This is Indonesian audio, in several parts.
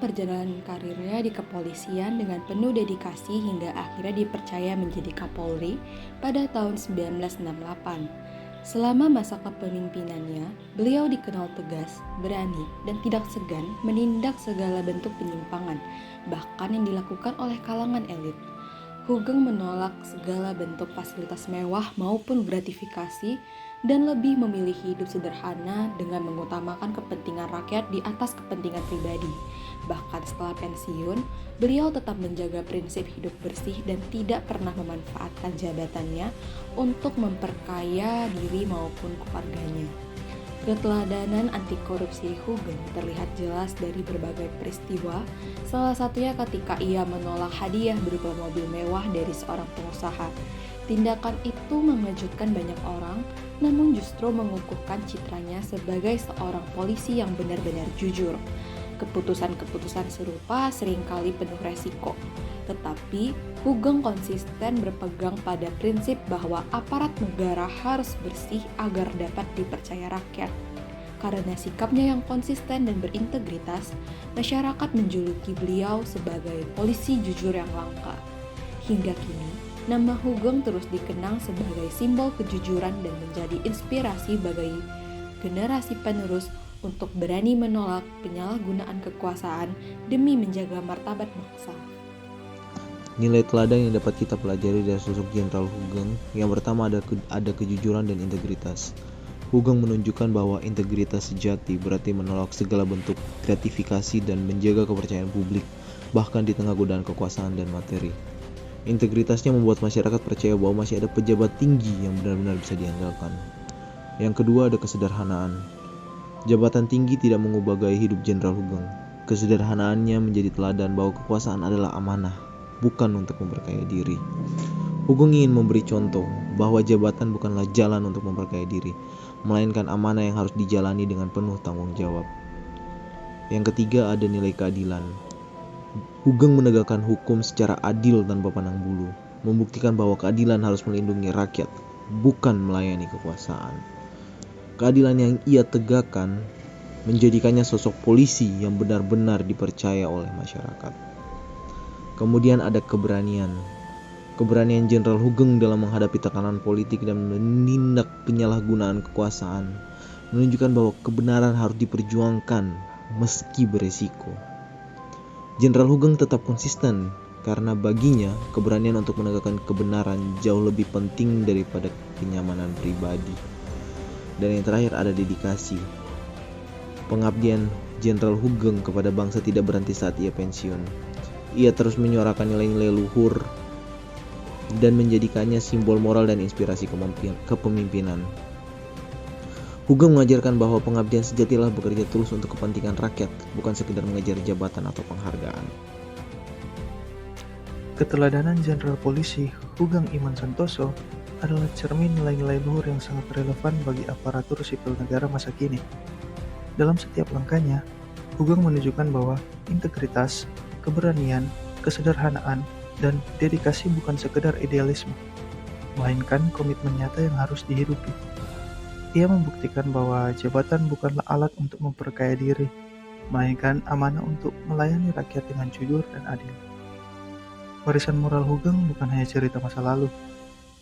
perjalanan karirnya di kepolisian dengan penuh dedikasi hingga akhirnya dipercaya menjadi Kapolri pada tahun 1968. Selama masa kepemimpinannya, beliau dikenal tegas, berani, dan tidak segan menindak segala bentuk penyimpangan, bahkan yang dilakukan oleh kalangan elit. Hugeng menolak segala bentuk fasilitas mewah maupun gratifikasi dan lebih memilih hidup sederhana dengan mengutamakan kepentingan rakyat di atas kepentingan pribadi. Bahkan setelah pensiun, beliau tetap menjaga prinsip hidup bersih dan tidak pernah memanfaatkan jabatannya untuk memperkaya diri maupun keluarganya. Keteladanan anti korupsi Hugeng terlihat jelas dari berbagai peristiwa, salah satunya ketika ia menolak hadiah berupa mobil mewah dari seorang pengusaha. Tindakan itu mengejutkan banyak orang, namun justru mengukuhkan citranya sebagai seorang polisi yang benar-benar jujur. Keputusan-keputusan serupa seringkali penuh resiko, tetapi Hugeng konsisten berpegang pada prinsip bahwa aparat negara harus bersih agar dapat dipercaya rakyat. Karena sikapnya yang konsisten dan berintegritas, masyarakat menjuluki beliau sebagai polisi jujur yang langka. Hingga kini, nama Hugeng terus dikenang sebagai simbol kejujuran dan menjadi inspirasi bagi generasi penerus untuk berani menolak penyalahgunaan kekuasaan demi menjaga martabat bangsa. Nilai teladan yang dapat kita pelajari dari sosok Jenderal Hugeng, yang pertama ada kejujuran dan integritas. Hugeng menunjukkan bahwa integritas sejati berarti menolak segala bentuk gratifikasi dan menjaga kepercayaan publik, bahkan di tengah godaan kekuasaan dan materi. Integritasnya membuat masyarakat percaya bahwa masih ada pejabat tinggi yang benar-benar bisa diandalkan. Yang kedua ada kesederhanaan. Jabatan tinggi tidak mengubah gaya hidup Jenderal Hugeng. Kesederhanaannya menjadi teladan bahwa kekuasaan adalah amanah, bukan untuk memperkaya diri. Hugeng ingin memberi contoh bahwa jabatan bukanlah jalan untuk memperkaya diri, melainkan amanah yang harus dijalani dengan penuh tanggung jawab. Yang ketiga ada nilai keadilan. Hugeng menegakkan hukum secara adil tanpa pandang bulu, membuktikan bahwa keadilan harus melindungi rakyat, bukan melayani kekuasaan. Keadilan yang ia tegakkan menjadikannya sosok polisi yang benar-benar dipercaya oleh masyarakat. Kemudian ada keberanian. Keberanian Jenderal Hugeng dalam menghadapi tekanan politik dan menindak penyalahgunaan kekuasaan menunjukkan bahwa kebenaran harus diperjuangkan meski beresiko. Jenderal Hugeng tetap konsisten karena baginya keberanian untuk menegakkan kebenaran jauh lebih penting daripada kenyamanan pribadi. Dan yang terakhir ada dedikasi. Pengabdian Jenderal Hugeng kepada bangsa tidak berhenti saat ia pensiun. Ia terus menyuarakan nilai-nilai luhur dan menjadikannya simbol moral dan inspirasi kepemimpinan. Hugeng mengajarkan bahwa pengabdian sejatilah bekerja tulus untuk kepentingan rakyat, bukan sekedar mengejar jabatan atau penghargaan. Keteladanan Jenderal Polisi Hugeng Iman Santoso adalah cermin nilai-nilai luhur yang sangat relevan bagi aparatur sipil negara masa kini. Dalam setiap langkahnya, Hugeng menunjukkan bahwa integritas, keberanian, kesederhanaan, dan dedikasi bukan sekedar idealisme, melainkan komitmen nyata yang harus dihidupi. Ia membuktikan bahwa jabatan bukanlah alat untuk memperkaya diri, melainkan amanah untuk melayani rakyat dengan jujur dan adil. Warisan moral Hugeng bukan hanya cerita masa lalu,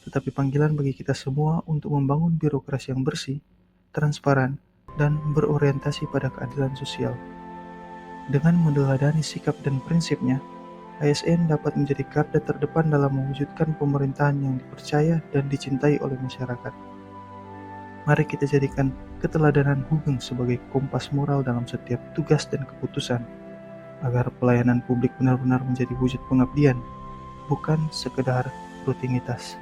tetapi panggilan bagi kita semua untuk membangun birokrasi yang bersih, transparan, dan berorientasi pada keadilan sosial. Dengan meneladani sikap dan prinsipnya, ASN dapat menjadi garda terdepan dalam mewujudkan pemerintahan yang dipercaya dan dicintai oleh masyarakat. Mari kita jadikan keteladanan Hugeng sebagai kompas moral dalam setiap tugas dan keputusan, agar pelayanan publik benar-benar menjadi wujud pengabdian, bukan sekedar rutinitas.